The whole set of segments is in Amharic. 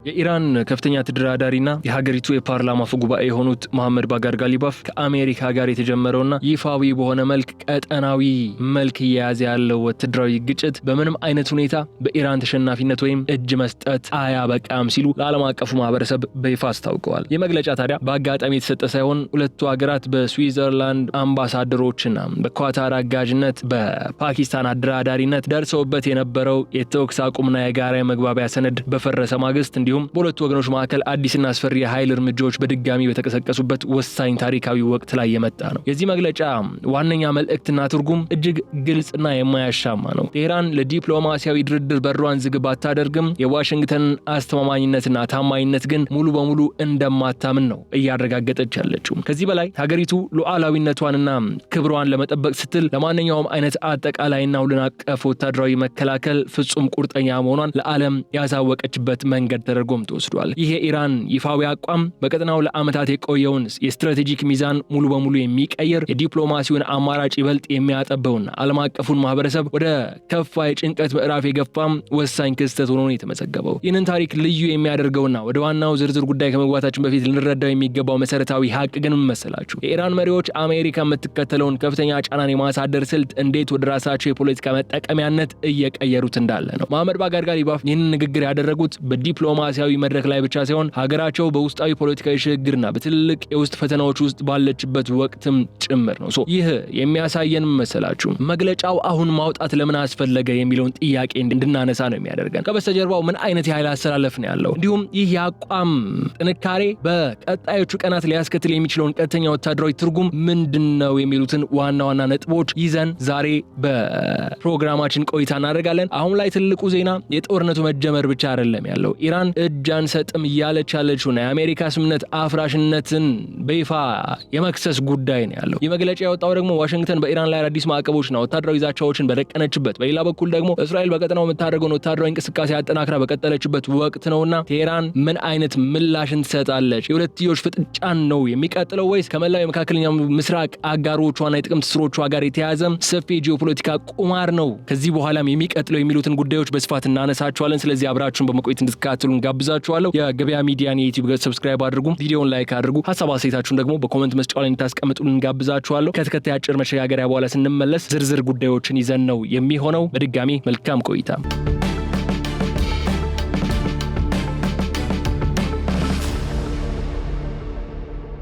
የኢራን ከፍተኛ ተደራዳሪና የሀገሪቱ የፓርላማ አፈ ጉባኤ የሆኑት መሐመድ ባጋር ጋሊባፍ ከአሜሪካ ጋር የተጀመረውና ይፋዊ በሆነ መልክ ቀጠናዊ መልክ እየያዘ ያለው ወታደራዊ ግጭት በምንም አይነት ሁኔታ በኢራን ተሸናፊነት ወይም እጅ መስጠት አያበቃም ሲሉ ለዓለም አቀፉ ማህበረሰብ በይፋ አስታውቀዋል። የመግለጫ ታዲያ በአጋጣሚ የተሰጠ ሳይሆን ሁለቱ ሀገራት በስዊዘርላንድ አምባሳደሮችና በኳታር አጋዥነት በፓኪስታን አደራዳሪነት ደርሰውበት የነበረው የተኩስ አቁምና የጋራ መግባቢያ ሰነድ በፈረሰ ማግስት እንዲሁም በሁለቱ ወገኖች መካከል አዲስና አስፈሪ የኃይል እርምጃዎች በድጋሚ በተቀሰቀሱበት ወሳኝ ታሪካዊ ወቅት ላይ የመጣ ነው። የዚህ መግለጫ ዋነኛ መልእክትና ትርጉም እጅግ ግልጽና የማያሻማ ነው። ቴህራን ለዲፕሎማሲያዊ ድርድር በሯን ዝግ ባታደርግም የዋሽንግተን አስተማማኝነትና ታማኝነት ግን ሙሉ በሙሉ እንደማታምን ነው እያረጋገጠች ያለችው። ከዚህ በላይ ሀገሪቱ ሉዓላዊነቷንና ክብሯን ለመጠበቅ ስትል ለማንኛውም አይነት አጠቃላይና ሁሉን አቀፍ ወታደራዊ መከላከል ፍጹም ቁርጠኛ መሆኗን ለዓለም ያሳወቀችበት መንገድ ተደርጎም ተወስዷል። ይሄ ኢራን ይፋዊ አቋም በቀጠናው ለዓመታት የቆየውን የስትራቴጂክ ሚዛን ሙሉ በሙሉ የሚቀይር የዲፕሎማሲውን አማራጭ ይበልጥ የሚያጠበውና ዓለም አቀፉን ማህበረሰብ ወደ ከፋ የጭንቀት ምዕራፍ የገፋም ወሳኝ ክስተት ሆኖ ነው የተመዘገበው። ይህንን ታሪክ ልዩ የሚያደርገውና ወደ ዋናው ዝርዝር ጉዳይ ከመግባታችን በፊት ልንረዳው የሚገባው መሰረታዊ ሀቅ ግን ምን መሰላችሁ? የኢራን መሪዎች አሜሪካ የምትከተለውን ከፍተኛ ጫናን የማሳደር ስልት እንዴት ወደ ራሳቸው የፖለቲካ መጠቀሚያነት እየቀየሩት እንዳለ ነው። መሐመድ ባጋር ጋሊባፍ ይህንን ንግግር ያደረጉት በዲፕሎማሲያዊ መድረክ ላይ ብቻ ሳይሆን ሀገራቸው በውስጣዊ ፖለቲካዊ ሽግግርና በትልልቅ የውስጥ ፈተናዎች ውስጥ ባለችበት ወቅትም ጭምር ነው። ይህ የሚያሳየን መሰላችሁ መግለጫው አሁን ማውጣት ለምን አስፈለገ የሚለውን ጥያቄ እንድናነሳ ነው የሚያደርገን። ከበስተጀርባው ምን አይነት የኃይል አሰላለፍ ነው ያለው? እንዲሁም ይህ የአቋም ጥንካሬ በቀጣዮቹ ቀናት ሊያስከትል የሚችለውን ቀጥተኛ ወታደራዊ ትርጉም ምንድነው የሚሉትን ዋና ዋና ነጥቦች ይዘን ዛሬ በፕሮግራማችን ቆይታ እናደርጋለን። አሁን ላይ ትልቁ ዜና የጦርነቱ መጀመር ብቻ አይደለም ያለው። ኢራን እጅ አንሰጥም እያለች ያለችውና የአሜሪካ ስምምነት አፍራሽነትን በይፋ የመክሰስ ጉዳይ ነው ያለው። ይህ መግለጫ ያወጣው ደግሞ ዋሽንግተን በኢራን ላይ አዲስ ማዕቀቦችና ወታደራዊ ዛቻዎችን በደቀነችበት፣ በሌላ በኩል ደግሞ እስራኤል በቀጠናው የምታደርገውን ወታደራዊ እንቅስቃሴ አጠናክራ በቀጠለችበት ወቅት ነውና ቴህራን ምን አይነት ምላሽን ትሰጣለች? የሁለትዮሽ ፍጥጫን ነው የሚቀጥለው ወይስ ከመላው የመካከለኛው ምስራቅ አጋሮቿና የጥቅም ትስስሮቿ ጋር የተያዘ ሰፊ ጂኦፖለቲካ ቁማር ነው ከዚህ በኋላም የሚቀጥለው የሚሉትን ጉዳዮች በስፋት እናነሳቸዋለን። ስለዚህ አብራችሁን በመቆየት እንድትከታተሉ ጋብዛችኋለሁ። የገበያ ሚዲያን የዩቲዩብ ገጽ ሰብስክራይብ አድርጉ፣ ቪዲዮውን ላይክ አድርጉ፣ ሐሳብ አስተያየታችሁን ደግሞ በኮሜንት መስጫው ላይ እንድታስቀምጡልን ጋብዛችኋለሁ። ከተከታይ አጭር መሸጋገሪያ በኋላ ስንመለስ ዝርዝር ጉዳዮችን ይዘን ነው የሚሆነው። በድጋሚ መልካም ቆይታ።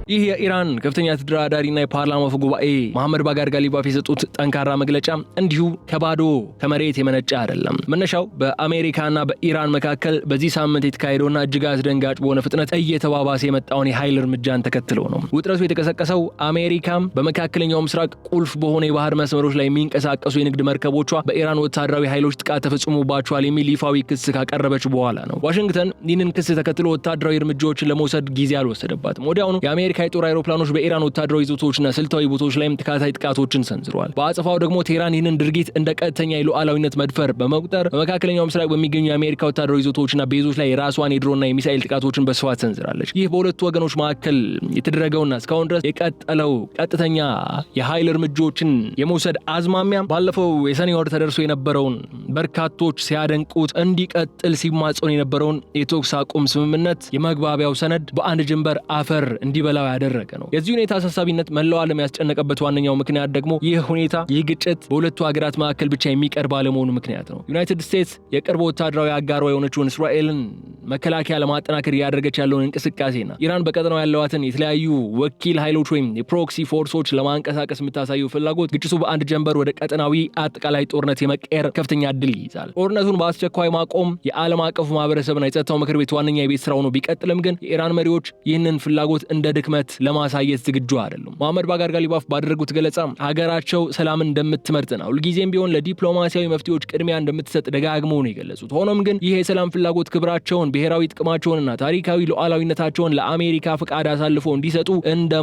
ይህ የኢራን ከፍተኛ ተደራዳሪና የፓርላማ አፈ ጉባኤ መሐመድ ባጋር ጋሊባፍ የሰጡት ጠንካራ መግለጫ እንዲሁ ከባዶ ከመሬት የመነጨ አይደለም። መነሻው በአሜሪካና በኢራን መካከል በዚህ ሳምንት የተካሄደውና እጅግ አስደንጋጭ በሆነ ፍጥነት እየተባባሰ የመጣውን የኃይል እርምጃን ተከትሎ ነው። ውጥረቱ የተቀሰቀሰው አሜሪካም በመካከለኛው ምስራቅ ቁልፍ በሆነ የባህር መስመሮች ላይ የሚንቀሳቀሱ የንግድ መርከቦቿ በኢራን ወታደራዊ ኃይሎች ጥቃት ተፈጽሞባቸዋል የሚል ይፋዊ ክስ ካቀረበች በኋላ ነው። ዋሽንግተን ይህንን ክስ ተከትሎ ወታደራዊ እርምጃዎችን ለመውሰድ ጊዜ አልወሰደባትም። ወዲያውኑ የአሜሪካ የጦር አይሮፕላኖች በኢራን ወታደራዊ ይዞታዎችና ስልታዊ ቦታዎች ላይም ተከታታይ ጥቃቶችን ሰንዝረዋል። በአጸፋው ደግሞ ቴህራን ይህንን ድርጊት እንደ ቀጥተኛ የሉዓላዊነት መድፈር በመቁጠር በመካከለኛው ምስራቅ በሚገኙ የአሜሪካ ወታደራዊ ይዞታዎችና ቤዞች ላይ የራሷን የድሮና የሚሳኤል ጥቃቶችን በስፋት ሰንዝራለች። ይህ በሁለቱ ወገኖች መካከል የተደረገውና እስካሁን ድረስ የቀጠለው ቀጥተኛ የኃይል እርምጃዎችን የመውሰድ አዝማሚያ ባለፈው የሰኔ ወር ተደርሶ የነበረውን በርካቶች ሲያደንቁት እንዲቀጥል ሲማጸኑ የነበረውን የተኩስ አቁም ስምምነት የመግባቢያው ሰነድ በአንድ ጀንበር አፈር እንዲበላው ያደረገ ነው። የዚህ ሁኔታ አሳሳቢነት መላው ዓለም ያስጨነቀበት ዋነኛው ምክንያት ደግሞ ይህ ግጭት በሁለቱ ሀገራት መካከል ብቻ የሚቀርብ ባለመሆኑ ምክንያት ነው። ዩናይትድ ስቴትስ የቅርብ ወታደራዊ አጋሯ የሆነችውን እስራኤልን መከላከያ ለማጠናከር እያደረገች ያለውን እንቅስቃሴና ኢራን በቀጠናው ያለዋትን የተለያዩ ወኪል ኃይሎች ወይም የፕሮክሲ ፎርሶች ለማንቀሳቀስ የምታሳየው ፍላጎት ግጭቱ በአንድ ጀንበር ወደ ቀጠናዊ አጠቃላይ ጦርነት የመቀየር ከፍተኛ እድል ይይዛል። ጦርነቱን በአስቸኳይ ማቆም የዓለም አቀፉ ማህበረሰብና የጸጥታው ምክር ቤት ዋነኛ የቤት ስራው ነው። ቢቀጥልም ግን የኢራን መሪዎች ይህንን ፍላጎት እንደ ድክመት ለማሳየት ዝግጁ አይደሉም። መሐመድ ባጋር ጋሊባፍ ባደረጉት ገለጻ ሀገራቸው ሰላምን እንደምትመርጥና ሁልጊዜም ቢሆን ለዲፕሎማሲያዊ መፍትሄዎች ቅድሚያ እንደምትሰጥ ደጋግመው ነው የገለጹት። ሆኖም ግን ይህ የሰላም ፍላጎት ክብራቸውን፣ ብሔራዊ ጥቅማቸውንና ታሪካዊ ሉዓላዊነታቸውን ለአሜሪካ ፍቃድ አሳልፈው እንዲሰጡ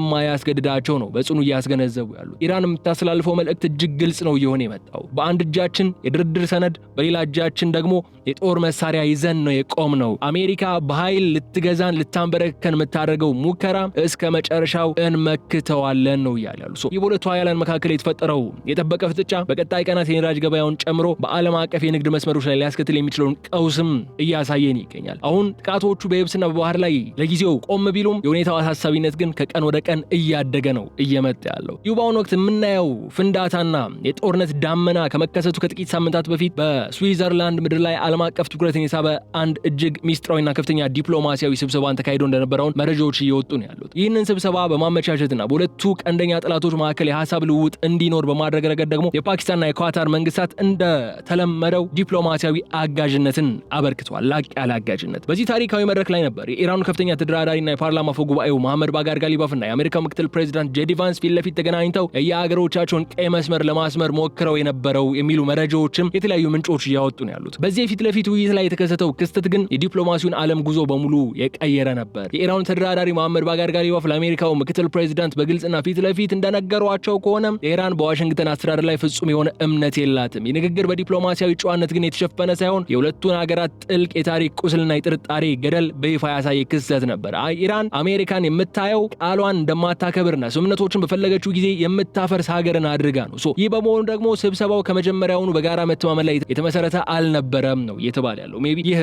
እንደማያስገድዳቸው ነው በጽኑ እያስገነዘቡ ያሉት። ኢራን የምታስተላልፈው መልእክት እጅግ ግልጽ ነው እየሆነ የመጣው። በአንድ እጃችን የድርድር ሰነድ፣ በሌላ እጃችን ደግሞ የጦር መሳሪያ ይዘን ነው የቆምነው። አሜሪካ በኃይል ልትገዛን ልታንበረከን የምታደርገው ሙከራ እስከ መጨረሻው እንመክተዋለን ነው ያሉ። ይህ በሁለቱ ኃያላን መካከል የተፈጠረው የጠበቀ ፍጥጫ በቀጣይ ቀናት የነዳጅ ገበያውን ጨምሮ በዓለም አቀፍ የንግድ መስመሮች ላይ ሊያስከትል የሚችለውን ቀውስም እያሳየን ይገኛል። አሁን ጥቃቶቹ በየብስና በባህር ላይ ለጊዜው ቆም ቢሉም የሁኔታው አሳሳቢነት ግን ከቀን ወደ ቀን እያደገ ነው እየመጣ ያለው። ይህ በአሁኑ ወቅት የምናየው ፍንዳታና የጦርነት ዳመና ከመከሰቱ ከጥቂት ሳምንታት በፊት በስዊዘርላንድ ምድር ላይ ዓለም አቀፍ ትኩረትን የሳበ አንድ እጅግ ሚስጥራዊና ከፍተኛ ዲፕሎማሲያዊ ስብሰባን ተካሂዶ እንደነበረውን መረጃዎች እየወጡ ነው ያሉት። ይህንን ስብሰባ በማመቻቸትና በሁለቱ ቀንደኛ ጠላቶች መካከል የሐሳብ ልውውጥ እንዲኖር በማድረግ ረገድ ደግሞ የፓኪስታንና የኳታር መንግስታት እንደተለመደው ዲፕሎማሲያዊ አጋዥነትን አበርክተዋል። ላቅ ያለ አጋዥነት። በዚህ ታሪካዊ መድረክ ላይ ነበር የኢራኑ ከፍተኛ ተደራዳሪና የፓርላማ አፈ ጉባኤው መሐመድ ባጋር ጋሊባፍና የአሜሪካው ምክትል ፕሬዚዳንት ጄዲ ቫንስ ፊት ለፊት ተገናኝተው የአገሮቻቸውን ቀይ መስመር ለማስመር ሞክረው የነበረው የሚሉ መረጃዎችም የተለያዩ ምንጮች እያወጡ ነው ያሉት። በዚህ ፊት ለፊት ውይይት ላይ የተከሰተው ክስተት ግን የዲፕሎማሲውን ዓለም ጉዞ በሙሉ የቀየረ ነበር። የኢራኑ ተደራዳሪ መሐመድ ባጋር ጋሊባፍ ለአሜሪካው ምክትል ፕሬዚዳንት በግልጽና ፊት ለፊት እንደነገሯቸው ከሆነ ኢራን በዋሽንግተን አስተዳደር ላይ ፍጹም የሆነ እምነት የላትም። የንግግር በዲፕሎማሲያዊ ጨዋነት ግን የተሸፈነ ሳይሆን የሁለቱን ሀገራት ጥልቅ የታሪክ ቁስልና የጥርጣሬ ገደል በይፋ ያሳየ ክስተት ነበር። ኢራን አሜሪካን የምታየው ቃሏን እንደማታከብርና ስምምነቶችን በፈለገችው ጊዜ የምታፈርስ ሀገርን አድርጋ ነው። ይህ በመሆኑ ደግሞ ስብሰባው ከመጀመሪያውኑ በጋራ መተማመን ላይ የተመሰረተ አልነበረም ነው እየተባለ ያለው። ሜቢ ይህ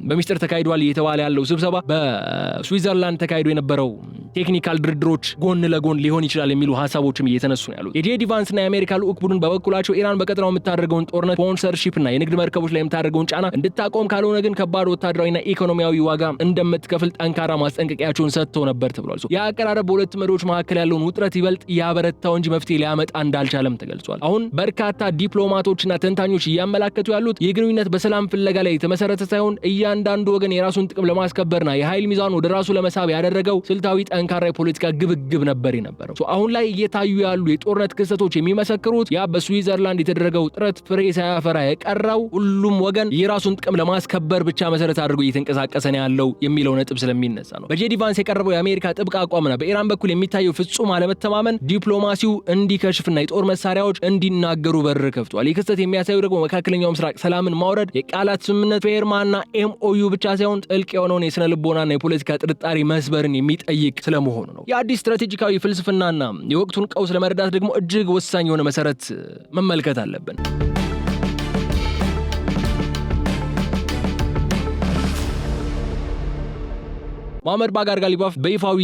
በሚስጥር ተካሂዷል እየተባለ ያለው ስብሰባ በስዊዘርላንድ ተካሂዶ የነበረው ቴክኒካል ድርድሮች ጎን ለጎን ሊሆን ይችላል የሚሉ ሐሳቦችም እየተነሱ ነው ያሉት። የጄዲ ቫንስና የአሜሪካ ልዑክ ቡድን በበኩላቸው ኢራን በቀጠናው የምታደርገውን ጦርነት፣ ስፖንሰርሺፕና የንግድ መርከቦች ላይ የምታደርገውን ጫና እንድታቆም ካልሆነ ግን ከባድ ወታደራዊና ኢኮኖሚያዊ ዋጋ እንደምትከፍል ጠንካራ ማስጠንቀቂያቸውን ሰጥተው ነበር ተብሏል። የአቀራረብ በሁለት መሪዎች መካከል ያለውን ውጥረት ይበልጥ ያበረታው እንጂ መፍትሄ ሊያመጣ እንዳልቻለም ተገልጿል። አሁን በርካታ ዲፕሎማቶችና ተንታኞች እያመላከቱ ያሉት ይህ ግንኙነት በሰላም ፍለጋ ላይ የተመሰረተ ሳይሆን እያንዳንዱ ወገን የራሱን ጥቅም ለማስከበርና የኃይል ሚዛኑን ወደ ራሱ ለመሳብ ያደረገው ስልታዊ ጠንካራ የፖለቲካ ግብግብ ነበር የነበረው። አሁን ላይ እየታዩ ያሉ የጦርነት ክስተቶች የሚመሰክሩት ያ በስዊዘርላንድ የተደረገው ጥረት ፍሬ ሳያፈራ የቀረው ሁሉም ወገን የራሱን ጥቅም ለማስከበር ብቻ መሰረት አድርጎ እየተንቀሳቀሰ ነው ያለው የሚለው ነጥብ ስለሚነሳ ነው። በጄዲ ቫንስ የቀረበው የአሜሪካ ጥብቅ አቋምና በኢራን በኩል የሚታየው ፍጹም አለመተማመን ዲፕሎማሲው እንዲከሽፍና የጦር መሳሪያዎች እንዲናገሩ በር ከፍቷል። ይህ ክስተት የሚያሳየው ደግሞ መካከለኛው ምስራቅ ሰላምን ማውረድ የቃላት ስምምነት ፌርማና ኤምኦዩ ብቻ ሳይሆን ጥልቅ የሆነውን የስነ ልቦናና የፖለቲካ ጥርጣሬ መስበርን የሚጠይቅ ስለመሆኑ ነው። የአዲስ ስትራቴጂካዊ ፍልስፍናና የወቅቱን ቀውስ ለመረዳት ደግሞ እጅግ ወሳኝ የሆነ መሰረት መመልከት አለብን። መሐመድ ባጋር ጋሊባፍ በይፋዊ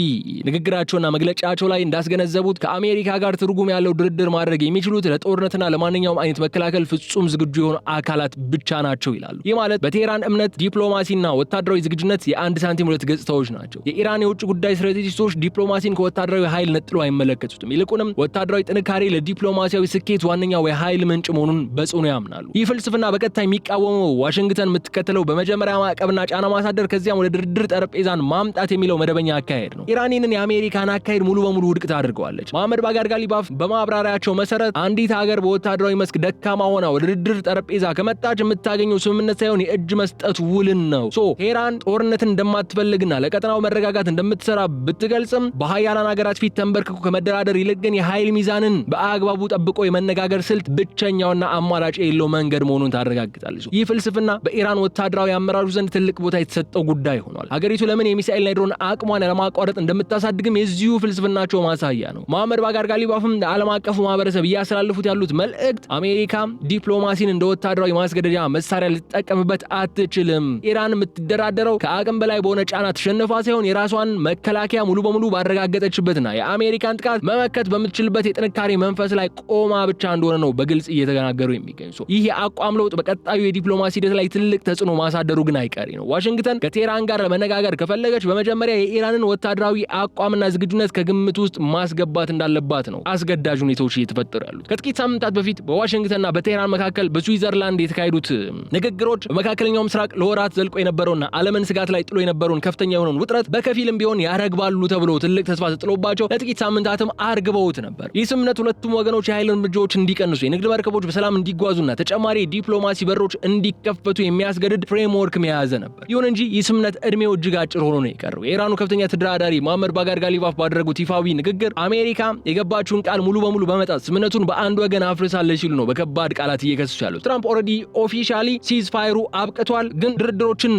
ንግግራቸውና መግለጫቸው ላይ እንዳስገነዘቡት ከአሜሪካ ጋር ትርጉም ያለው ድርድር ማድረግ የሚችሉት ለጦርነትና ለማንኛውም አይነት መከላከል ፍጹም ዝግጁ የሆኑ አካላት ብቻ ናቸው ይላሉ። ይህ ማለት በቴህራን እምነት ዲፕሎማሲና ወታደራዊ ዝግጁነት የአንድ ሳንቲም ሁለት ገጽታዎች ናቸው። የኢራን የውጭ ጉዳይ ስትራቴጂስቶች ዲፕሎማሲን ከወታደራዊ ኃይል ነጥሎ አይመለከቱትም። ይልቁንም ወታደራዊ ጥንካሬ ለዲፕሎማሲያዊ ስኬት ዋነኛው የኃይል ምንጭ መሆኑን በጽኑ ያምናሉ። ይህ ፍልስፍና በቀጥታ የሚቃወመው ዋሽንግተን የምትከተለው በመጀመሪያ ማዕቀብና ጫና ማሳደር ከዚያም ወደ ድርድር ጠረጴዛን ማምጣት የሚለው መደበኛ አካሄድ ነው። ኢራንን የአሜሪካን አካሄድ ሙሉ በሙሉ ውድቅ ታድርገዋለች። መሐመድ ባጋር ጋሊባፍ በማብራሪያቸው መሰረት አንዲት ሀገር በወታደራዊ መስክ ደካማ ሆና ወደ ድርድር ጠረጴዛ ከመጣች የምታገኘው ስምምነት ሳይሆን የእጅ መስጠት ውልን ነው። ኢራን ጦርነትን እንደማትፈልግና ለቀጠናው መረጋጋት እንደምትሰራ ብትገልጽም በሀያላን ሀገራት ፊት ተንበርክኮ ከመደራደር ይልቅ ግን የኃይል ሚዛንን በአግባቡ ጠብቆ የመነጋገር ስልት ብቸኛውና አማራጭ የሌለው መንገድ መሆኑን ታረጋግጣለች። ይህ ፍልስፍና በኢራን ወታደራዊ አመራሮች ዘንድ ትልቅ ቦታ የተሰጠው ጉዳይ ሆኗል። ሀገሪቱ ለምን የሚሳኤል ድሮን አቅሟን ለማቋረጥ እንደምታሳድግም የዚሁ ፍልስፍናቸው ማሳያ ነው። መሐመድ ባጋር ጋሊባፍም ለዓለም አቀፉ ማህበረሰብ እያስተላለፉት ያሉት መልእክት አሜሪካ ዲፕሎማሲን እንደ ወታደራዊ ማስገደጃ መሳሪያ ልትጠቀምበት አትችልም። ኢራን የምትደራደረው ከአቅም በላይ በሆነ ጫና ተሸንፋ ሳይሆን የራሷን መከላከያ ሙሉ በሙሉ ባረጋገጠችበትና የአሜሪካን ጥቃት መመከት በምትችልበት የጥንካሬ መንፈስ ላይ ቆማ ብቻ እንደሆነ ነው በግልጽ እየተናገሩ የሚገኙ። ይህ የአቋም ለውጥ በቀጣዩ የዲፕሎማሲ ሂደት ላይ ትልቅ ተጽዕኖ ማሳደሩ ግን አይቀሬ ነው። ዋሽንግተን ከቴህራን ጋር ለመነጋገር ከፈለገች በመጀመሪያ የኢራንን ወታደራዊ አቋምና ዝግጁነት ከግምት ውስጥ ማስገባት እንዳለባት ነው አስገዳጅ ሁኔታዎች እየተፈጠሩ ያሉት። ከጥቂት ሳምንታት በፊት በዋሽንግተንና በቴህራን መካከል በስዊዘርላንድ የተካሄዱት ንግግሮች በመካከለኛው ምስራቅ ለወራት ዘልቆ የነበረውና ዓለምን ስጋት ላይ ጥሎ የነበረውን ከፍተኛ የሆነውን ውጥረት በከፊልም ቢሆን ያረግባሉ ተብሎ ትልቅ ተስፋ ተጥሎባቸው ለጥቂት ሳምንታትም አርግበውት ነበር። ይህ ስምምነት ሁለቱም ወገኖች የኃይል እርምጃዎች እንዲቀንሱ፣ የንግድ መርከቦች በሰላም እንዲጓዙና ተጨማሪ ዲፕሎማሲ በሮች እንዲከፈቱ የሚያስገድድ ፍሬምወርክ የያዘ ነበር። ይሁን እንጂ ይህ ስምምነት እድሜው እጅግ አጭር ሆኖ ነው የቀረው። የኢራኑ ከፍተኛ ተደራዳሪ መሐመድ ባጋር ጋሊባፍ ባደረጉት ይፋዊ ንግግር አሜሪካ የገባችውን ቃል ሙሉ በሙሉ በመጣስ ስምምነቱን በአንድ ወገን አፍርሳለች ሲሉ ነው በከባድ ቃላት እየከሰሱ ያሉት። ትራምፕ ኦልሬዲ ኦፊሻሊ ሲዝ ፋየሩ አብቅቷል፣ ግን ድርድሮችን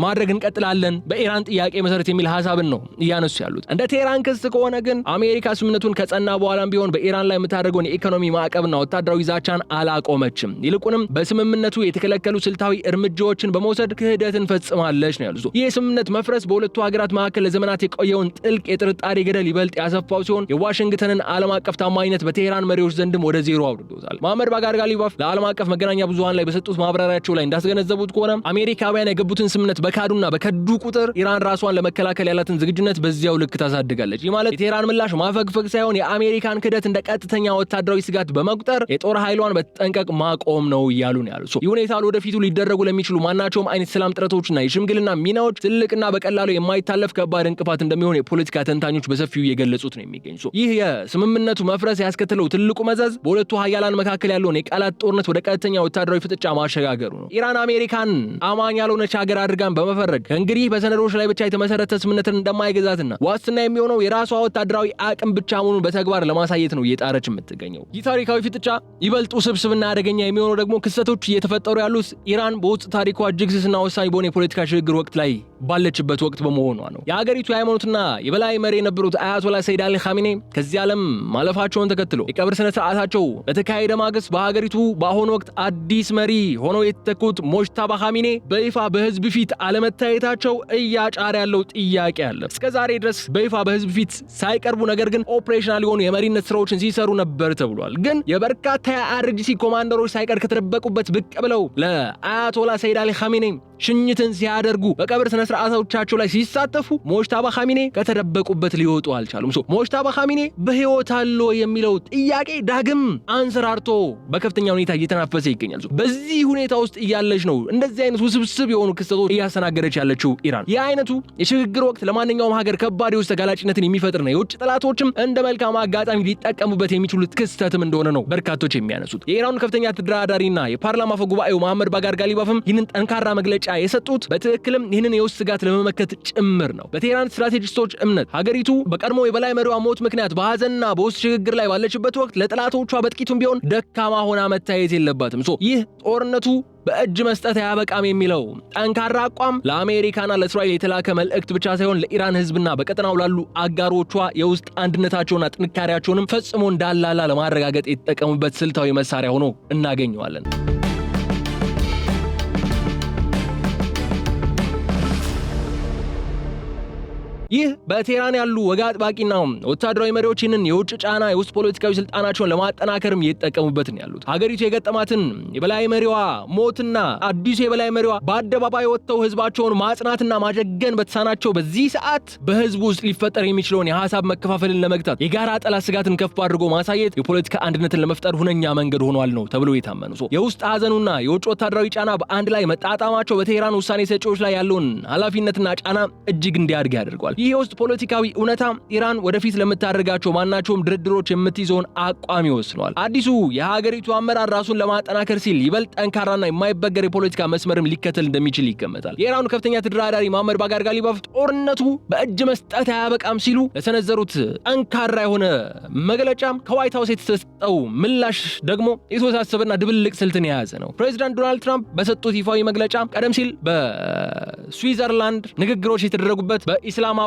ማድረግ እንቀጥላለን በኢራን ጥያቄ መሰረት የሚል ሐሳብን ነው እያነሱ ያሉት። እንደ ቴህራን ክስ ከሆነ ግን አሜሪካ ስምምነቱን ከጸና በኋላም ቢሆን በኢራን ላይ የምታደርገውን የኢኮኖሚ ማዕቀብና ወታደራዊ ዛቻን አላቆመችም። ይልቁንም በስምምነቱ የተከለከሉ ስልታዊ እርምጃዎችን በመውሰድ ክህደትን ፈጽማለች ነው ያሉት። ይህ ስምምነት መፍረስ በሁለቱ ሀገራት መካከል ለዘመናት የቆየውን ጥልቅ የጥርጣሬ ገደል ይበልጥ ያሰፋው ሲሆን የዋሽንግተንን ዓለም አቀፍ ታማኝነት በቴህራን መሪዎች ዘንድም ወደ ዜሮ አውርዶታል። መሐመድ ባጋር ጋሊባፍ ለዓለም አቀፍ መገናኛ ብዙሃን ላይ በሰጡት ማብራሪያቸው ላይ እንዳስገነዘቡት ከሆነ አሜሪካውያን የገቡትን ስምምነት በካዱና በከዱ ቁጥር ኢራን ራሷን ለመከላከል ያላትን ዝግጁነት በዚያው ልክ ታሳድጋለች። ይህ ማለት የቴህራን ምላሽ ማፈግፈግ ሳይሆን የአሜሪካን ክህደት እንደ ቀጥተኛ ወታደራዊ ስጋት በመቁጠር የጦር ኃይሏን በተጠንቀቅ ማቆም ነው እያሉ ነው ያሉት። ይህ ሁኔታ ለወደፊቱ ሊደረጉ ለሚችሉ ማናቸውም አይነት ሰላም ጥረቶችና የሽምግልና ሚናዎች ትልቅና በቀላሉ የማይታለፍ ከባድ እንቅፋት እንደሚሆን የፖለቲካ ተንታኞች በሰፊው እየገለጹት ነው የሚገኙት። ይህ የስምምነቱ መፍረስ ያስከተለው ትልቁ መዘዝ በሁለቱ ሀያላን መካከል ያለውን የቃላት ጦርነት ወደ ቀጥተኛ ወታደራዊ ፍጥጫ ማሸጋገሩ ነው። ኢራን አሜሪካን አማኝ ያልሆነች ሀገር አድርጋን በመፈረግ ከእንግዲህ በሰነዶች ላይ ብቻ የተመሰረተ ስምምነትን እንደማይገዛትና ዋስትና የሚሆነው የራሷ ወታደራዊ አቅም ብቻ መሆኑን በተግባር ለማሳየት ነው እየጣረች የምትገኘው። ይህ ታሪካዊ ፍጥጫ ይበልጥ ውስብስብና አደገኛ የሚሆነው ደግሞ ክስተቶች እየተፈጠሩ ያሉት ኢራን በውስጥ ታሪኳ እጅግ ስስና ወሳኝ በሆነ የፖለቲካ ሽግግር ወቅት ላይ ባለችበት ወቅት በመሆኗ ነው። የሀገሪቱ የሃይማኖትና የበላይ መሪ የነበሩት አያቶላ ሰይድ አሊ ኻሜኔ ከዚህ ዓለም ማለፋቸውን ተከትሎ የቀብር ስነ ስርዓታቸው በተካሄደ ማግስት በሀገሪቱ በአሁኑ ወቅት አዲስ መሪ ሆነው የተተኩት ሞጅታባ ኻሜኔ በይፋ በህዝብ ፊት አለመታየታቸው እያጫረ ያለው ጥያቄ አለ። እስከዛሬ ድረስ በይፋ በህዝብ ፊት ሳይቀርቡ ነገር ግን ኦፕሬሽናል የሆኑ የመሪነት ስራዎችን ሲሰሩ ነበር ተብሏል። ግን የበርካታ የአርጂሲ ኮማንደሮች ሳይቀር ከተደበቁበት ብቅ ብለው ለአያቶላ ሰይድ አሊ ኻሜኔ ሽኝትን ሲያደርጉ በቀብር ስነ ስርዓቶቻቸው ላይ ሲሳተፉ ሞጅታባ ኻሜኔ ከተደበቁበት ሊወጡ አልቻሉም። ሞጅታባ ኻሜኔ በህይወት አለ የሚለው ጥያቄ ዳግም አንሰራርቶ በከፍተኛ ሁኔታ እየተናፈሰ ይገኛል። በዚህ ሁኔታ ውስጥ እያለች ነው እንደዚህ አይነት ውስብስብ የሆኑ ክስተቶች እያስተናገደች ያለችው ኢራን። ይህ አይነቱ የሽግግር ወቅት ለማንኛውም ሀገር ከባድ የውስጥ ተጋላጭነትን የሚፈጥርና የውጭ ጠላቶችም እንደ መልካም አጋጣሚ ሊጠቀሙበት የሚችሉት ክስተትም እንደሆነ ነው በርካቶች የሚያነሱት። የኢራኑ ከፍተኛ ተደራዳሪና የፓርላማ አፈ ጉባኤው መሐመድ ባጋር ጋሊባፍም ይህንን ጠንካራ መግለጫ የሰጡት በትክክልም ይህንን የውስጥ ስጋት ለመመከት ጭምር ነው። በቴህራን ስትራቴጂስቶች እምነት ሀገሪቱ በቀድሞ የበላይ መሪዋ ሞት ምክንያት በሐዘንና በውስጥ ሽግግር ላይ ባለችበት ወቅት ለጠላቶቿ በጥቂቱም ቢሆን ደካማ ሆና መታየት የለባትም። ይህ ጦርነቱ በእጅ መስጠት አያበቃም የሚለው ጠንካራ አቋም ለአሜሪካና ለእስራኤል የተላከ መልእክት ብቻ ሳይሆን ለኢራን ህዝብና በቀጠናው ላሉ አጋሮቿ የውስጥ አንድነታቸውና ጥንካሬያቸውንም ፈጽሞ እንዳላላ ለማረጋገጥ የተጠቀሙበት ስልታዊ መሳሪያ ሆኖ እናገኘዋለን። ይህ በቴህራን ያሉ ወግ አጥባቂና ወታደራዊ መሪዎች ይህንን የውጭ ጫና የውስጥ ፖለቲካዊ ስልጣናቸውን ለማጠናከርም እየተጠቀሙበት ነው ያሉት። ሀገሪቱ የገጠማትን የበላይ መሪዋ ሞትና አዲሱ የበላይ መሪዋ በአደባባይ ወጥተው ህዝባቸውን ማጽናትና ማጀገን በተሳናቸው በዚህ ሰዓት በህዝቡ ውስጥ ሊፈጠር የሚችለውን የሀሳብ መከፋፈልን ለመግታት የጋራ ጠላት ስጋትን ከፍ አድርጎ ማሳየት የፖለቲካ አንድነትን ለመፍጠር ሁነኛ መንገድ ሆኗል ነው ተብሎ የታመኑ የውስጥ ሀዘኑና የውጭ ወታደራዊ ጫና በአንድ ላይ መጣጣማቸው በቴህራን ውሳኔ ሰጪዎች ላይ ያለውን ኃላፊነትና ጫና እጅግ እንዲያድግ ያደርገዋል። ይህ የውስጥ ፖለቲካዊ እውነታ ኢራን ወደፊት ለምታደርጋቸው ማናቸውም ድርድሮች የምትይዘውን አቋም ይወስነዋል። አዲሱ የሀገሪቱ አመራር ራሱን ለማጠናከር ሲል ይበልጥ ጠንካራና የማይበገር የፖለቲካ መስመርም ሊከተል እንደሚችል ይገመታል። የኢራኑ ከፍተኛ ተደራዳሪ መሐመድ ባጋር ጋሊባፍ ጦርነቱ በእጅ መስጠት አያበቃም ሲሉ ለሰነዘሩት ጠንካራ የሆነ መግለጫ ከዋይት ሃውስ የተሰጠው ምላሽ ደግሞ የተወሳሰበና ድብልቅ ስልትን የያዘ ነው። ፕሬዚዳንት ዶናልድ ትራምፕ በሰጡት ይፋዊ መግለጫ ቀደም ሲል በስዊዘርላንድ ንግግሮች የተደረጉበት በኢስላማባድ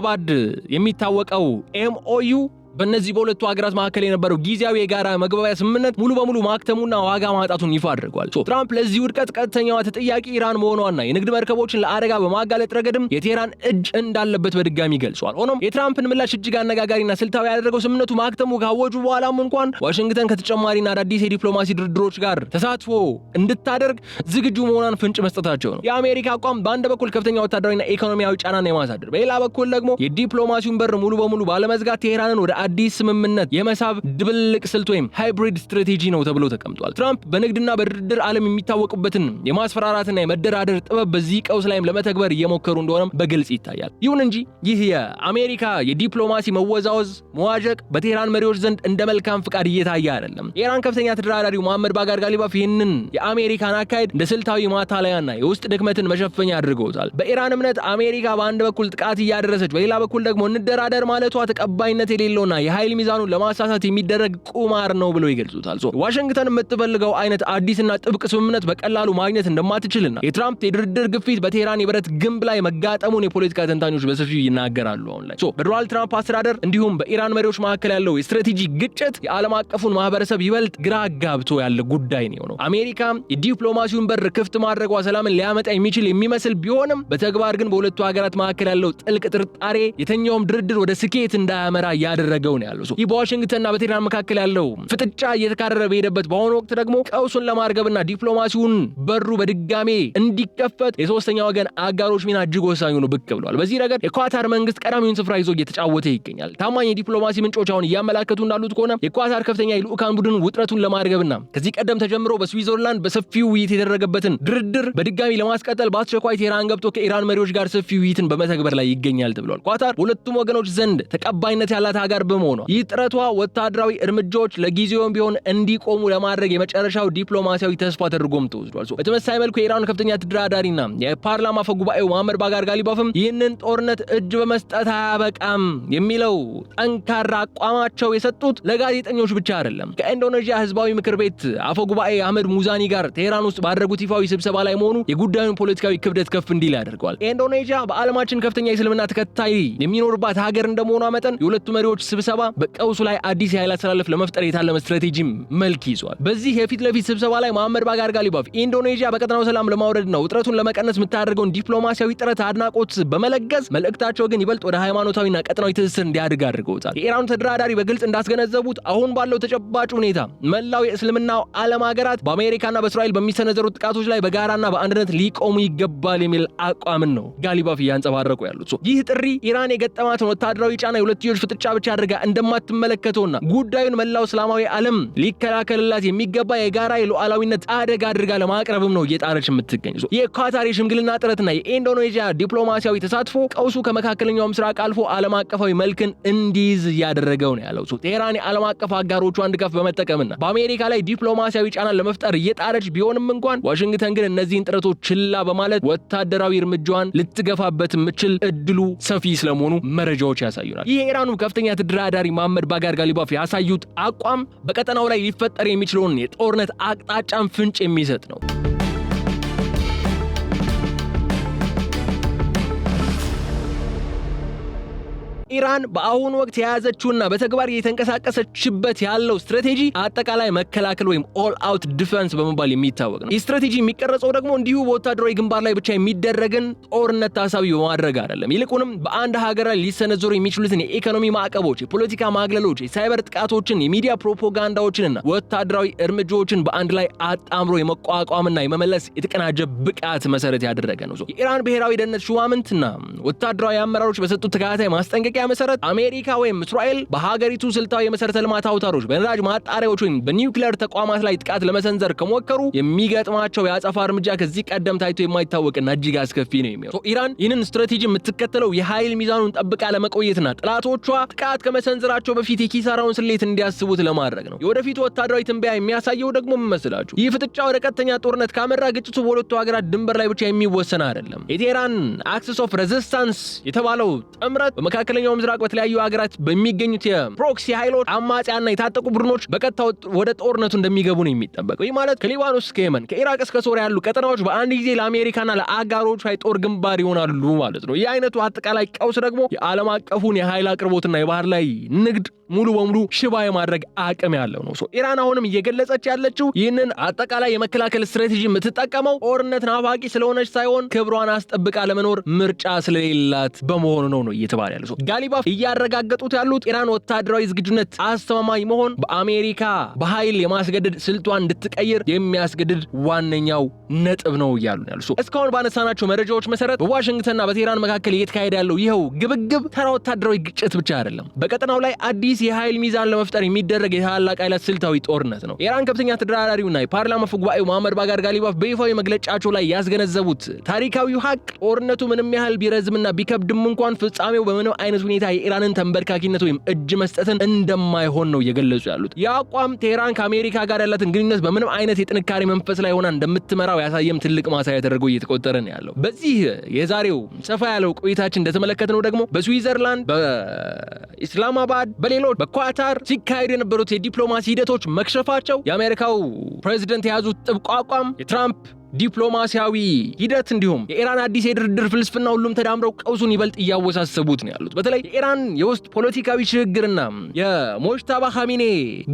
የሚታወቀው ኤምኦዩ በእነዚህ በሁለቱ ሀገራት መካከል የነበረው ጊዜያዊ የጋራ መግባቢያ ስምምነት ሙሉ በሙሉ ማክተሙና ዋጋ ማጣቱን ይፋ አድርጓል። ትራምፕ ለዚህ ውድቀት ቀጥተኛዋ ተጠያቂ ኢራን መሆኗና የንግድ መርከቦችን ለአደጋ በማጋለጥ ረገድም የቴህራን እጅ እንዳለበት በድጋሚ ገልጿል። ሆኖም የትራምፕን ምላሽ እጅግ አነጋጋሪና ስልታዊ ያደረገው ስምምነቱ ማክተሙ ካወጁ በኋላም እንኳን ዋሽንግተን ከተጨማሪና አዳዲስ የዲፕሎማሲ ድርድሮች ጋር ተሳትፎ እንድታደርግ ዝግጁ መሆኗን ፍንጭ መስጠታቸው ነው። የአሜሪካ አቋም በአንድ በኩል ከፍተኛ ወታደራዊና ኢኮኖሚያዊ ጫናን የማሳደር፣ በሌላ በኩል ደግሞ የዲፕሎማሲውን በር ሙሉ በሙሉ ባለመዝጋት ቴህራንን ወደ አዲስ ስምምነት የመሳብ ድብልቅ ስልት ወይም ሃይብሪድ ስትራቴጂ ነው ተብሎ ተቀምጧል። ትራምፕ በንግድና በድርድር ዓለም የሚታወቁበትን የማስፈራራትና የመደራደር ጥበብ በዚህ ቀውስ ላይም ለመተግበር እየሞከሩ እንደሆነም በግልጽ ይታያል። ይሁን እንጂ ይህ የአሜሪካ የዲፕሎማሲ መወዛወዝ መዋዠቅ በቴህራን መሪዎች ዘንድ እንደ መልካም ፍቃድ እየታየ አይደለም። የኢራን ከፍተኛ ተደራዳሪው መሐመድ ባጋር ጋሊባፍ ይህንን የአሜሪካን አካሄድ እንደ ስልታዊ ማታለያና የውስጥ ድክመትን መሸፈኛ አድርገውታል። በኢራን እምነት አሜሪካ በአንድ በኩል ጥቃት እያደረሰች በሌላ በኩል ደግሞ እንደራደር ማለቷ ተቀባይነት የሌለውና የኃይል ሚዛኑን ለማሳሳት የሚደረግ ቁማር ነው ብለው ይገልጹታል። ዋሽንግተን የምትፈልገው አይነት አዲስና ጥብቅ ስምምነት በቀላሉ ማግኘት እንደማትችልና የትራምፕ የድርድር ግፊት በቴህራን የብረት ግንብ ላይ መጋጠሙን የፖለቲካ ተንታኞች በሰፊው ይናገራሉ። አሁን ላይ በዶናልድ ትራምፕ አስተዳደር እንዲሁም በኢራን መሪዎች መካከል ያለው የስትራቴጂ ግጭት የዓለም አቀፉን ማህበረሰብ ይበልጥ ግራ ጋብቶ ያለ ጉዳይ ነው። አሜሪካ የዲፕሎማሲውን በር ክፍት ማድረጓ ሰላምን ሊያመጣ የሚችል የሚመስል ቢሆንም በተግባር ግን በሁለቱ ሀገራት መካከል ያለው ጥልቅ ጥርጣሬ የተኛውም ድርድር ወደ ስኬት እንዳያመራ ያደረገው ነው ያለው። ይህ በዋሽንግተንና በቴህራን መካከል ያለው ፍጥጫ እየተካረረ በሄደበት በአሁኑ ወቅት ደግሞ ቀውሱን ለማርገብና ዲፕሎማሲውን በሩ በድጋሜ እንዲከፈት የሶስተኛ ወገን አጋሮች ሚና እጅግ ወሳኝ ነው ብቅ ብሏል። በዚህ ረገድ የኳታር መንግስት ቀዳሚውን ስፍራ ይዞ እየተጫወተ ይገኛል። ታማኝ የዲፕሎማሲ ምንጮች አሁን እያመላከቱ እንዳሉት ከሆነ የኳታር ከፍተኛ የልዑካን ቡድን ውጥረቱን ለማርገብና ከዚህ ቀደም ተጀምሮ በስዊዘርላንድ በሰፊው ውይይት የተደረገበትን ድርድር በድጋሚ ለማስቀጠል በአስቸኳይ ቴህራን ገብቶ ከኢራን መሪዎች ጋር ሰፊ ውይይትን በመተግበር ላይ ይገኛል ተብሏል። ኳታር በሁለቱም ወገኖች ዘንድ ተቀባይነት ያላት ሀገር በመሆኗ ይህ ጥረቷ ወታደራዊ እርምጃዎች ለጊዜውም ቢሆን እንዲቆሙ ለማድረግ የመጨረሻው ዲፕሎማሲያዊ ተስፋ ተደርጎም ተወስዷል። በተመሳሳይ መልኩ የኢራን ከፍተኛ ተደራዳሪና የፓርላማ አፈ ጉባኤው መሐመድ ባጋር ጋሊባፍም ይህንን ጦርነት እጅ በመስጠት አያበቃም የሚለው ጠንካራ አቋማቸው የሰጡት ለጋዜጠኞች ብቻ አይደለም። ከኢንዶኔዥያ ህዝባዊ ምክር ቤት አፈ ጉባኤ አህመድ ሙዛኒ ጋር ቴህራን ውስጥ ባደረጉት ይፋዊ ስብሰባ ላይ መሆኑ የጉዳዩን ፖለቲካዊ ክብደት ከፍ እንዲል ያደርገዋል። ኢንዶኔዥያ በዓለማችን ከፍተኛ የእስልምና ተከታይ የሚኖርባት ሀገር እንደመሆኗ መጠን የሁለቱ መሪዎች ስብሰባ በቀውሱ ላይ አዲስ የኃይል አሰላለፍ ለመፍጠር የታለመ ስትራቴጂም መልክ ይዟል። በዚህ የፊት ለፊት ስብሰባ ላይ መሐመድ ባጋር ጋሊባፍ ኢንዶኔዥያ በቀጠናው ሰላም ለማውረድና ውጥረቱን ለመቀነስ የምታደርገውን ዲፕሎማሲያዊ ጥረት አድናቆት በመለገስ መልእክታቸው ግን ይበልጥ ወደ ሃይማኖታዊና ቀጠናዊ ትስስር እንዲያድግ አድርገውታል። የኢራኑ ተደራዳሪ በግልጽ እንዳስገነዘቡት አሁን ባለው ተጨባጭ ሁኔታ መላው የእስልምናው ዓለም ሀገራት በአሜሪካና በእስራኤል በሚሰነዘሩ ጥቃቶች ላይ በጋራና በአንድነት ሊቆሙ ይገባል የሚል አቋምን ነው ጋሊባፍ እያንጸባረቁ ያሉት። ይህ ጥሪ ኢራን የገጠማትን ወታደራዊ ጫና የሁለትዮሽ ፍጥጫ ብቻ አድርጋ እንደማትመለከተውና ጉዳዩን መላው እስላማዊ ዓለም ሊከላከልላት የሚገባ የጋራ የሉዓላዊነት አደጋ አድርጋ ለማቅረብም ነው እየጣረች የምትገኝ። የኳታር የሽምግልና ጥረትና የኢንዶኔዥያ ዲፕሎማሲያዊ ተሳትፎ ቀውሱ ከመካከለኛው ምስራቅ አልፎ ዓለም አቀፋዊ መልክን እንዲይዝ እያደረገው ነው ያለው። ቴህራን የዓለም አቀፍ አጋሮቿን ድጋፍ በመጠቀምና በአሜሪካ ላይ ዲፕሎማሲያዊ ጫናን ለመፍጠር እየጣረች ቢሆንም እንኳን ዋሽንግተን ግን እነዚህን ጥረቶች ችላ በማለት ወታደራዊ እርምጃዋን ልትገፋበት የምችል እድሉ ሰፊ ስለመሆኑ መረጃዎች ያሳዩናል። ይህ የኢራኑ ከፍተኛ ተደራዳሪ መሐመድ ባጋር ጋሊባፍ ያሳዩት አቋም በቀጠናው ላይ ሊፈጠር የሚችለውን የጦርነት አቅጣጫን ፍንጭ የሚሰጥ ነው። ኢራን በአሁኑ ወቅት የያዘችውና በተግባር እየተንቀሳቀሰችበት ያለው ስትራቴጂ አጠቃላይ መከላከል ወይም ኦል አውት ዲፌንስ በመባል የሚታወቅ ነው። ይህ ስትራቴጂ የሚቀረጸው ደግሞ እንዲሁ በወታደራዊ ግንባር ላይ ብቻ የሚደረግን ጦርነት ታሳቢ በማድረግ አይደለም። ይልቁንም በአንድ ሀገር ላይ ሊሰነዘሩ የሚችሉትን የኢኮኖሚ ማዕቀቦች፣ የፖለቲካ ማግለሎች፣ የሳይበር ጥቃቶችን፣ የሚዲያ ፕሮፓጋንዳዎችንና ወታደራዊ እርምጃዎችን በአንድ ላይ አጣምሮ የመቋቋምና የመመለስ የተቀናጀ ብቃት መሰረት ያደረገ ነው። የኢራን ብሔራዊ ደህንነት ሹማምንትና ወታደራዊ አመራሮች በሰጡት ተከታታይ ማስጠንቀቂያ መሰረት አሜሪካ ወይም እስራኤል በሀገሪቱ ስልታዊ የመሰረተ ልማት አውታሮች፣ በነዳጅ ማጣሪያዎች ወይም በኒውክሌር ተቋማት ላይ ጥቃት ለመሰንዘር ከሞከሩ የሚገጥማቸው የአጸፋ እርምጃ ከዚህ ቀደም ታይቶ የማይታወቅና እጅግ አስከፊ ነው የሚሆነው። ኢራን ይህንን ስትራቴጂ የምትከተለው የኃይል ሚዛኑን ጠብቃ ለመቆየትና ጠላቶቿ ጥቃት ከመሰንዘራቸው በፊት የኪሳራውን ስሌት እንዲያስቡት ለማድረግ ነው። የወደፊቱ ወታደራዊ ትንበያ የሚያሳየው ደግሞ ምን መስላችሁ? ይህ ፍጥጫ ወደ ቀጥተኛ ጦርነት ካመራ ግጭቱ በሁለቱ ሀገራት ድንበር ላይ ብቻ የሚወሰን አይደለም። የቴህራን አክሲስ ኦፍ ሬዚስታንስ የተባለው ጥምረት በመካከለኛው ምስራቅ በተለያዩ ሀገራት በሚገኙት የፕሮክሲ ኃይሎች አማጽያና የታጠቁ ቡድኖች በቀጥታ ወደ ጦርነቱ እንደሚገቡ ነው የሚጠበቀው። ይህ ማለት ከሊባኖስ እስከ የመን፣ ከኢራቅ እስከ ሶሪያ ያሉ ቀጠናዎች በአንድ ጊዜ ለአሜሪካና ለአጋሮቹ ጦር ግንባር ይሆናሉ ማለት ነው። ይህ አይነቱ አጠቃላይ ቀውስ ደግሞ የዓለም አቀፉን የኃይል አቅርቦትና የባህር ላይ ንግድ ሙሉ በሙሉ ሽባ የማድረግ አቅም ያለው ነው። ኢራን አሁንም እየገለጸች ያለችው ይህንን አጠቃላይ የመከላከል ስትራቴጂ የምትጠቀመው ጦርነት ናፋቂ ስለሆነች ሳይሆን ክብሯን አስጠብቃ ለመኖር ምርጫ ስለሌላት በመሆኑ ነው እየተባለ ያለው። ጋሊባፍ እያረጋገጡት ያሉት ኢራን ወታደራዊ ዝግጁነት አስተማማኝ መሆን በአሜሪካ በኃይል የማስገደድ ስልቷን እንድትቀይር የሚያስገድድ ዋነኛው ነጥብ ነው እያሉ ያሉ። እስካሁን ባነሳናቸው መረጃዎች መሰረት በዋሽንግተንና በቴህራን መካከል እየተካሄደ ያለው ይኸው ግብግብ ተራ ወታደራዊ ግጭት ብቻ አይደለም። በቀጠናው ላይ አዲስ የኃይል ሚዛን ለመፍጠር የሚደረግ የታላቅ ኃይላት ስልታዊ ጦርነት ነው። ኢራን ከፍተኛ ተደራዳሪውና የፓርላማ አፈ ጉባኤው መሐመድ ባጋር ጋሊባፍ በይፋዊ መግለጫቸው ላይ ያስገነዘቡት ታሪካዊው ሀቅ ጦርነቱ ምንም ያህል ቢረዝምና ቢከብድም እንኳን ፍጻሜው በምንም አይነት ሁኔታ የኢራንን ተንበርካኪነት ወይም እጅ መስጠትን እንደማይሆን ነው እየገለጹ ያሉት። የአቋም ቴህራን ከአሜሪካ ጋር ያላትን ግንኙነት በምንም አይነት የጥንካሬ መንፈስ ላይ ሆና እንደምትመራው ያሳየም ትልቅ ማሳያ ተደርጎ እየተቆጠረ ነው ያለው። በዚህ የዛሬው ሰፋ ያለው ቆይታችን እንደተመለከትነው ደግሞ በስዊዘርላንድ፣ በኢስላማባድ፣ በሌሎች በኳታር ሲካሄዱ የነበሩት የዲፕሎማሲ ሂደቶች መክሸፋቸው፣ የአሜሪካው ፕሬዝዳንት የያዙት ጥብቅ አቋም፣ የትራምፕ ዲፕሎማሲያዊ ሂደት እንዲሁም የኢራን አዲስ የድርድር ፍልስፍና ሁሉም ተዳምረው ቀውሱን ይበልጥ እያወሳሰቡት ነው ያሉት። በተለይ የኢራን የውስጥ ፖለቲካዊ ሽግግርና የሞጅታባ ኻሜኔ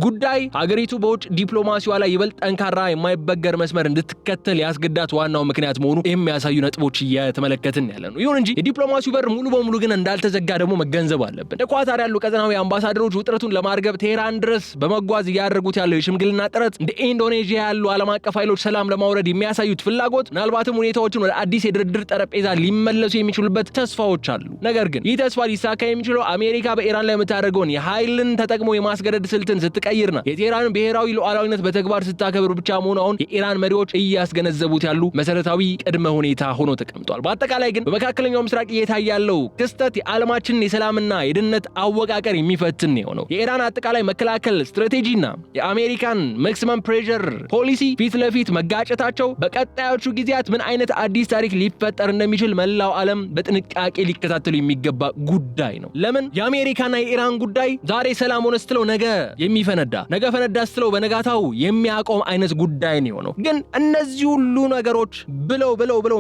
ጉዳይ ሀገሪቱ በውጭ ዲፕሎማሲዋ ላይ ይበልጥ ጠንካራ የማይበገር መስመር እንድትከተል ያስገዳት ዋናው ምክንያት መሆኑ የሚያሳዩ ነጥቦች እየተመለከትን ያለ ነው። ይሁን እንጂ የዲፕሎማሲው በር ሙሉ በሙሉ ግን እንዳልተዘጋ ደግሞ መገንዘብ አለብን። እንደ ኳታር ያሉ ቀጠናዊ አምባሳደሮች ውጥረቱን ለማርገብ ቴህራን ድረስ በመጓዝ እያደረጉት ያለው የሽምግልና ጥረት እንደ ኢንዶኔዥያ ያሉ ዓለም አቀፍ ኃይሎች ሰላም ለማውረድ የሚያሳዩት ፍላጎት ምናልባትም ሁኔታዎችን ወደ አዲስ የድርድር ጠረጴዛ ሊመለሱ የሚችሉበት ተስፋዎች አሉ። ነገር ግን ይህ ተስፋ ሊሳካ የሚችለው አሜሪካ በኢራን ላይ የምታደርገውን የኃይልን ተጠቅሞ የማስገደድ ስልትን ስትቀይርና የቴህራንን ብሔራዊ ሉዓላዊነት በተግባር ስታከብር ብቻ መሆኑ አሁን የኢራን መሪዎች እያስገነዘቡት ያሉ መሰረታዊ ቅድመ ሁኔታ ሆኖ ተቀምጧል። በአጠቃላይ ግን በመካከለኛው ምስራቅ እየታየ ያለው ክስተት የዓለማችንን የሰላምና የደህንነት አወቃቀር የሚፈትን ነው። የኢራን አጠቃላይ መከላከል ስትራቴጂና የአሜሪካን ማክሲመም ፕሬሸር ፖሊሲ ፊት ለፊት መጋጨታቸው በቀጣዮቹ ጊዜያት ምን አይነት አዲስ ታሪክ ሊፈጠር እንደሚችል መላው ዓለም በጥንቃቄ ሊከታተሉ የሚገባ ጉዳይ ነው። ለምን የአሜሪካና የኢራን ጉዳይ ዛሬ ሰላም ሆነ ስትለው ነገ የሚፈነዳ ነገ ፈነዳ ስትለው በነጋታው የሚያቆም አይነት ጉዳይ ነው። ግን እነዚህ ሁሉ ነገሮች ብለው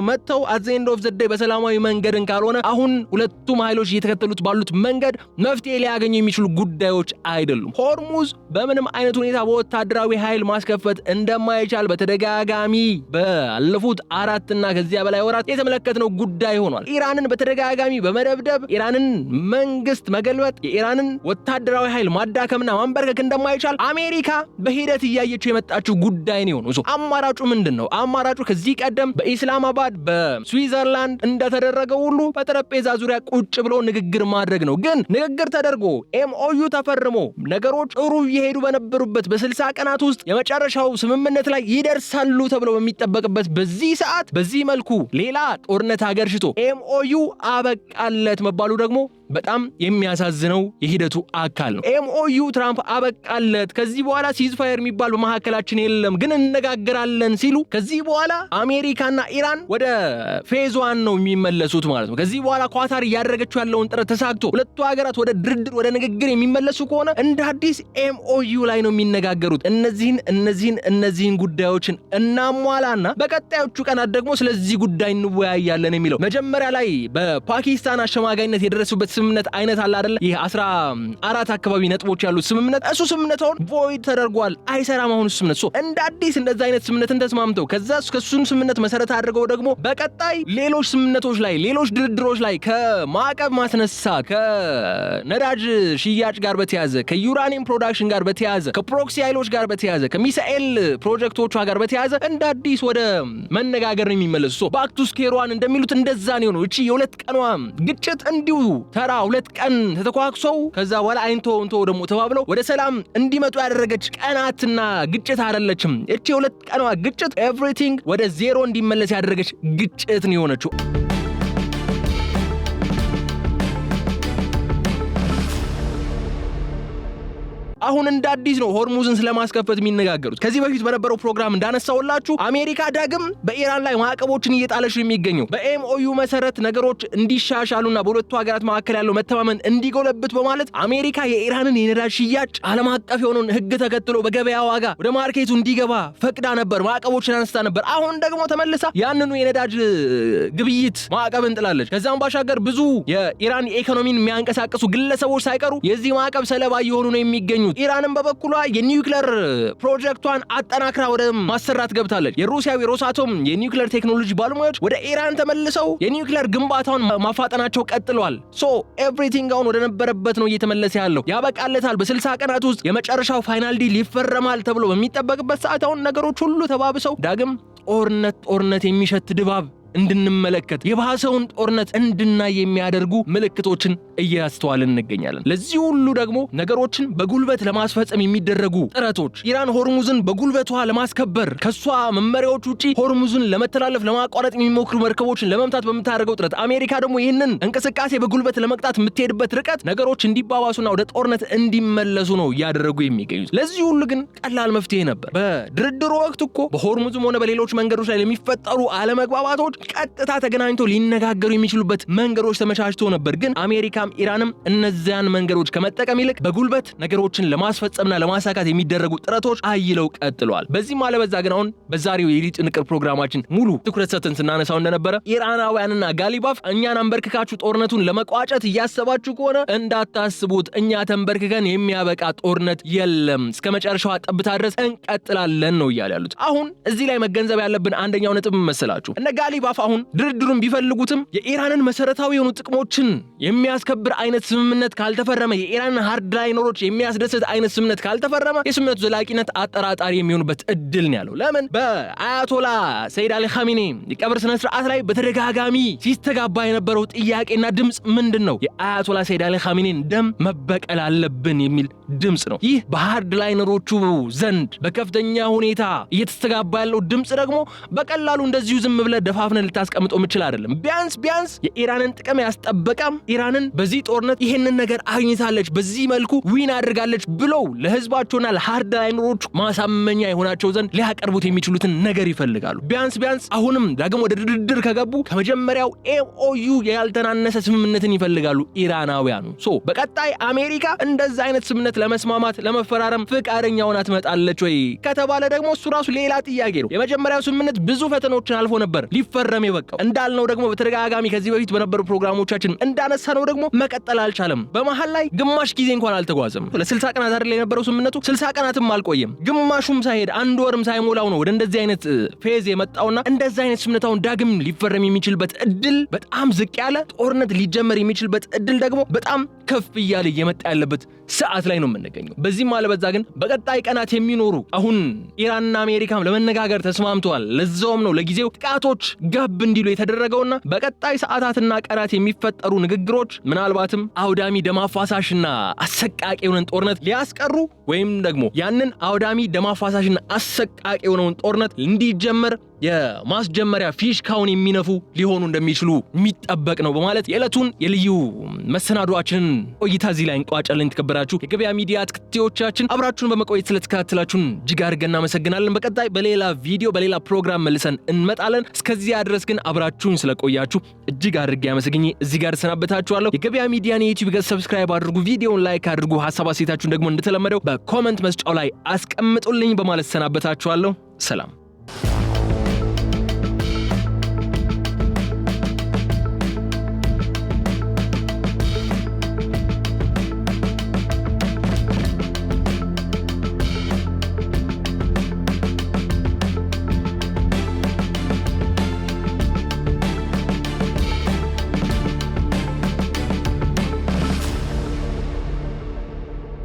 መጥተው at the end of the day በሰላማዊ መንገድን ካልሆነ አሁን ሁለቱም ኃይሎች እየተከተሉት ባሉት መንገድ መፍትሄ ሊያገኙ የሚችሉ ጉዳዮች አይደሉም። ሆርሙዝ በምንም አይነት ሁኔታ በወታደራዊ ኃይል ማስከፈት እንደማይቻል በተደጋጋሚ ባለፉት 4 እና ከዚያ በላይ ወራት የተመለከትነው ጉዳይ ሆኗል። ኢራንን በተደጋጋሚ በመደብደብ ኢራንን መንግስት መገልበጥ፣ የኢራንን ወታደራዊ ኃይል ማዳከምና ማንበርከክ እንደማይቻል አሜሪካ በሂደት እያየችው የመጣችው ጉዳይ ነው። አማራጩ ምንድነው? አማራጩ ከዚህ ቀደም በኢስላማባድ በስዊዘርላንድ እንደተደረገው ሁሉ በጠረጴዛ ዙሪያ ቁጭ ብሎ ንግግር ማድረግ ነው። ግን ንግግር ተደርጎ ኤምኦዩ ተፈርሞ ነገሮች ጥሩ እየሄዱ በነበሩበት በ60 ቀናት ውስጥ የመጨረሻው ስምምነት ላይ ይደርሳሉ ተብሎ በሚጠበቅበት በዚህ ሰዓት በዚህ መልኩ ሌላ ጦርነት አገርሽቶ ኤምኦዩ አበቃለት መባሉ ደግሞ በጣም የሚያሳዝነው የሂደቱ አካል ነው። ኤምኦዩ ትራምፕ አበቃለት ከዚህ በኋላ ሲዝፋየር የሚባል በመካከላችን የለም ግን እንነጋገራለን ሲሉ ከዚህ በኋላ አሜሪካና ኢራን ወደ ፌዝ 1 ነው የሚመለሱት ማለት ነው። ከዚህ በኋላ ኳታር እያደረገችው ያለውን ጥረት ተሳክቶ ሁለቱ ሀገራት ወደ ድርድር ወደ ንግግር የሚመለሱ ከሆነ እንደ አዲስ ኤምኦዩ ላይ ነው የሚነጋገሩት። እነዚህን ጉዳዮችን እናሟላና በቀጣዮቹ ቀናት ደግሞ ስለዚህ ጉዳይ እንወያያለን የሚለው መጀመሪያ ላይ በፓኪስታን አሸማጋይነት የደረሱበት ስምምነት አይነት አለ አይደል? ይሄ 14 አካባቢ ነጥቦች ያሉት ስምምነት እሱ ስምምነቱን ቮይድ ተደርጓል፣ አይሰራም። አሁን ስምምነት እንደ አዲስ እንደዛ አይነት ስምምነትን ተስማምተው ከዛስ ከሱም ስምምነት መሰረት አድርገው ደግሞ በቀጣይ ሌሎች ስምምነቶች ላይ ሌሎች ድርድሮች ላይ ከማዕቀብ ማስነሳት ከነዳጅ ሽያጭ ጋር በተያዘ ከዩራኒየም ፕሮዳክሽን ጋር በተያዘ ከፕሮክሲ ኃይሎች ጋር በተያዘ ከሚሳኤል ፕሮጀክቶቿ ጋር በተያዘ እንደ አዲስ ወደ መነጋገር ነው የሚመለሱ። ባክ ቱ ስኩዌር ዋን እንደሚሉት እንደዛ ነው። እቺ የሁለት ቀኗ ግጭት እንዲሁ ተራ 2 ቀን ተተኳክሰው ከዛ በኋላ አይንቶ ደግሞ ተባብለው ወደ ሰላም እንዲመጡ ያደረገች ቀናትና ግጭት አይደለችም። እቺ የሁለት ቀኗ ግጭት ኤቭሪቲንግ ወደ ዜሮ እንዲመለስ ያደረገች ግጭት ነው የሆነችው። አሁን እንደ አዲስ ነው ሆርሙዝን ስለማስከፈት የሚነጋገሩት። ከዚህ በፊት በነበረው ፕሮግራም እንዳነሳውላችሁ አሜሪካ ዳግም በኢራን ላይ ማዕቀቦችን እየጣለች ነው የሚገኘው። በኤምኦዩ መሰረት ነገሮች እንዲሻሻሉና በሁለቱ ሀገራት መካከል ያለው መተማመን እንዲጎለብት በማለት አሜሪካ የኢራንን የነዳጅ ሽያጭ ዓለም አቀፍ የሆነውን ሕግ ተከትሎ በገበያ ዋጋ ወደ ማርኬቱ እንዲገባ ፈቅዳ ነበር፣ ማዕቀቦችን አነስታ ነበር። አሁን ደግሞ ተመልሳ ያንኑ የነዳጅ ግብይት ማዕቀብ እንጥላለች። ከዛም ባሻገር ብዙ የኢራን ኢኮኖሚን የሚያንቀሳቅሱ ግለሰቦች ሳይቀሩ የዚህ ማዕቀብ ሰለባ እየሆኑ ነው የሚገኙት። ኢራንን በበኩሏ የኒውክሌር ፕሮጀክቷን አጠናክራ ወደ ማሰራት ገብታለች። የሩሲያው ሮሳቶም የኒውክሌር ቴክኖሎጂ ባለሙያዎች ወደ ኢራን ተመልሰው የኒውክሌር ግንባታውን ማፋጠናቸው ቀጥሏል። ኤቭሪቲንግ አሁን ወደ ነበረበት ነው እየተመለሰ ያለው። ያበቃለታል በ60 ቀናት ውስጥ የመጨረሻው ፋይናል ዲል ይፈረማል ተብሎ በሚጠበቅበት ሰዓት አሁን ነገሮች ሁሉ ተባብሰው ዳግም ጦርነት የሚሸት ድባብ እንድንመለከት የባሰውን ጦርነት እንድናይ የሚያደርጉ ምልክቶችን እያስተዋልን እንገኛለን። ለዚህ ሁሉ ደግሞ ነገሮችን በጉልበት ለማስፈጸም የሚደረጉ ጥረቶች ኢራን ሆርሙዝን በጉልበቷ ለማስከበር ከሷ መመሪያዎች ውጪ ሆርሙዝን ለመተላለፍ ለማቋረጥ የሚሞክሩ መርከቦችን ለመምታት በምታደርገው ጥረት አሜሪካ ደግሞ ይህንን እንቅስቃሴ በጉልበት ለመቅጣት የምትሄድበት ርቀት ነገሮች እንዲባባሱና ወደ ጦርነት እንዲመለሱ ነው እያደረጉ የሚገኙት። ለዚህ ሁሉ ግን ቀላል መፍትሄ ነበር። በድርድሩ ወቅት እኮ በሆርሙዝም ሆነ በሌሎች መንገዶች ላይ ለሚፈጠሩ አለመግባባቶች ቀጥታ ተገናኝቶ ሊነጋገሩ የሚችሉበት መንገዶች ተመቻችቶ ነበር። ግን አሜሪካም ኢራንም እነዚያን መንገዶች ከመጠቀም ይልቅ በጉልበት ነገሮችን ለማስፈጸምና ለማሳካት የሚደረጉ ጥረቶች አይለው ቀጥለዋል። በዚህም አለበዛ ግን አሁን በዛሬው የሊጥ ንቅር ፕሮግራማችን ሙሉ ትኩረት ሰጥተን ስናነሳው እንደነበረ ኢራናውያንና ጋሊባፍ እኛን አንበርክካችሁ ጦርነቱን ለመቋጨት እያሰባችሁ ከሆነ እንዳታስቡት፣ እኛ ተንበርክከን የሚያበቃ ጦርነት የለም፣ እስከ መጨረሻው ጠብታ ድረስ እንቀጥላለን ነው እያሉ ያሉት። አሁን እዚህ ላይ መገንዘብ ያለብን አንደኛው ነጥብ መሰላችሁ እነ ጋሊባፍ አሁን ድርድሩን ቢፈልጉትም የኢራንን መሰረታዊ የሆኑ ጥቅሞችን የሚያስከብር አይነት ስምምነት ካልተፈረመ፣ የኢራንን ሃርድ ላይነሮች የሚያስደስት አይነት ስምምነት ካልተፈረመ የስምምነቱ ዘላቂነት አጠራጣሪ የሚሆኑበት እድል ነው ያለው። ለምን? በአያቶላ ሰይድ አሊ ኻሜኒ የቀብር ስነ ስርዓት ላይ በተደጋጋሚ ሲስተጋባ የነበረው ጥያቄና ድምጽ ምንድነው? የአያቶላ ሰይድ አሊ ኻሜኒን ደም መበቀል አለብን የሚል ድምጽ ነው። ይህ በሃርድ ላይነሮቹ ዘንድ በከፍተኛ ሁኔታ እየተስተጋባ ያለው ድምጽ ደግሞ በቀላሉ እንደዚሁ ዝም ብለ ደፋፍነ ልታስቀምጠው ምችል አይደለም። ቢያንስ የኢራንን ጥቅም ያስጠበቀም ኢራንን በዚህ ጦርነት ይሄንን ነገር አግኝታለች፣ በዚህ መልኩ ዊን አድርጋለች ብለው ለህዝባቸውና ለሃርድ ላይነሮቹ ማሳመኛ የሆናቸው ዘንድ ሊያቀርቡት የሚችሉትን ነገር ይፈልጋሉ። ቢያንስ አሁንም ዳግም ወደ ድርድር ከገቡ ከመጀመሪያው ኤምኦዩ ያልተናነሰ ስምምነትን ይፈልጋሉ ኢራናውያኑ። በቀጣይ አሜሪካ እንደዛ አይነት ስምምነት ለመስማማት ለመፈራረም ፍቃደኛ ሆና ትመጣለች ወይ ከተባለ ደግሞ እሱ ራሱ ሌላ ጥያቄ ነው። የመጀመሪያው ስምምነት ብዙ ፈተናዎችን አልፎ ነበር ሊፈረም የበቃው። እንዳልነው ደግሞ በተደጋጋሚ ከዚህ በፊት በነበሩ ፕሮግራሞቻችን እንዳነሳነው ደግሞ መቀጠል አልቻለም። በመሃል ላይ ግማሽ ጊዜ እንኳን አልተጓዘም። ለ60 ቀናት አይደል የነበረው ስምምነቱ? 60 ቀናትም አልቆየም። ግማሹም ሳይሄድ አንድ ወርም ሳይሞላው ነው ወደ እንደዚህ አይነት ፌዝ የመጣውና እንደዚህ አይነት ስምምነታውን ዳግም ሊፈረም የሚችልበት እድል በጣም ዝቅ ያለ፣ ጦርነት ሊጀመር የሚችልበት እድል ደግሞ በጣም ከፍ እያለ እየመጣ ያለበት ሰዓት ላይ ነው የምንገኘው። በዚህም አለበዛ ግን በቀጣይ ቀናት የሚኖሩ አሁን ኢራንና አሜሪካም ለመነጋገር ተስማምተዋል። ለዛውም ነው ለጊዜው ጥቃቶች ጋብ እንዲሉ የተደረገውና በቀጣይ ሰዓታትና ቀናት የሚፈጠሩ ንግግሮች ምናልባትም አውዳሚ ደም አፋሳሽና አሰቃቂ የሆነን ጦርነት ሊያስቀሩ ወይም ደግሞ ያንን አውዳሚ ደም አፋሳሽና አሰቃቂ የሆነውን ጦርነት እንዲጀመር የማስጀመሪያ ፊሽካውን የሚነፉ ሊሆኑ እንደሚችሉ የሚጠበቅ ነው በማለት የዕለቱን የልዩ መሰናዶአችንን ቆይታ እዚህ ላይ እንቋጫለን። የተከበራችሁ የገበያ ሚዲያ ተከታታዮቻችን አብራችሁን በመቆየት ስለተከታተላችሁን እጅግ አድርገን እናመሰግናለን። በቀጣይ በሌላ ቪዲዮ በሌላ ፕሮግራም መልሰን እንመጣለን። እስከዚያ ድረስ ግን አብራችሁን ስለቆያችሁ እጅግ አድርጌ አመሰግኜ እዚህ ጋር ሰናበታችኋለሁ። የገበያ ሚዲያን የዩቲዩብ ገጽ ሰብስክራይብ አድርጉ፣ ቪዲዮውን ላይክ አድርጉ፣ ሐሳብ አስተያየታችሁን ደግሞ እንደተለመደው በኮሜንት መስጫው ላይ አስቀምጡልኝ በማለት ሰናበታችኋለሁ። ሰላም።